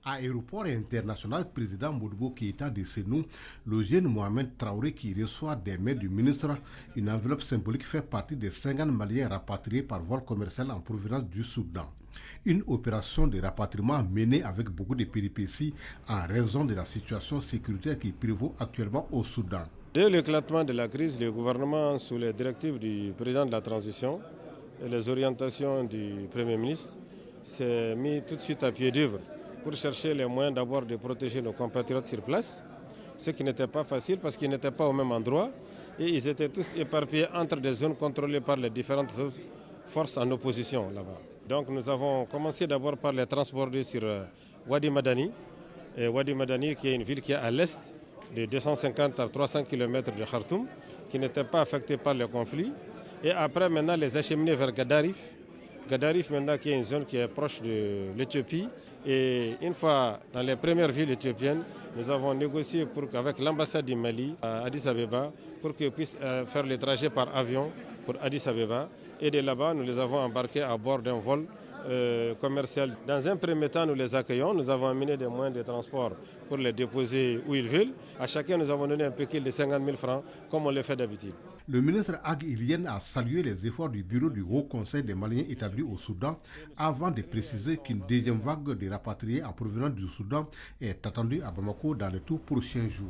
Aéroport international président Modibo Keïta de Sénou, le jeune Mohamed Traoré qui reçoit des mains du ministre une enveloppe symbolique fait partie des 50 Maliens rapatriés par vol commercial en provenance du Soudan. Une opération de rapatriement menée avec beaucoup de péripéties en raison de la situation sécuritaire qui prévaut actuellement au Soudan. Dès l'éclatement de la crise, le gouvernement, sous les directives du président de la transition et les orientations du Premier ministre, s'est mis tout de suite à pied d'œuvre pour chercher les moyens d'abord de protéger nos compatriotes sur place, ce qui n'était pas facile parce qu'ils n'étaient pas au même endroit et ils étaient tous éparpillés entre des zones contrôlées par les différentes forces en opposition là-bas. Donc nous avons commencé d'abord par les transborder sur Wadi Madani, et Wadi Madani qui est une ville qui est à l'est de 250 à 300 km de Khartoum, qui n'était pas affectée par le conflit. Et après maintenant les acheminer vers Gadarif. Gadarif maintenant qui est une zone qui est proche de l'Éthiopie. Et une fois dans les premières villes éthiopiennes, nous avons négocié avec l'ambassade du Mali à Addis Abeba pour qu'ils puissent faire le trajet par avion pour Addis Abeba. Et de là-bas, nous les avons embarqués à bord d'un vol commercial. Dans un premier temps, nous les accueillons. Nous avons amené des moyens de transport pour les déposer où ils veulent. À chacun, nous avons donné un pécule de 50 000 francs, comme on le fait d'habitude. Le ministre Ag Ilien a salué les efforts du bureau du Haut Conseil des Maliens établi au Soudan avant de préciser qu'une deuxième vague de rapatriés en provenance du Soudan est attendue à Bamako dans les tout prochains jours.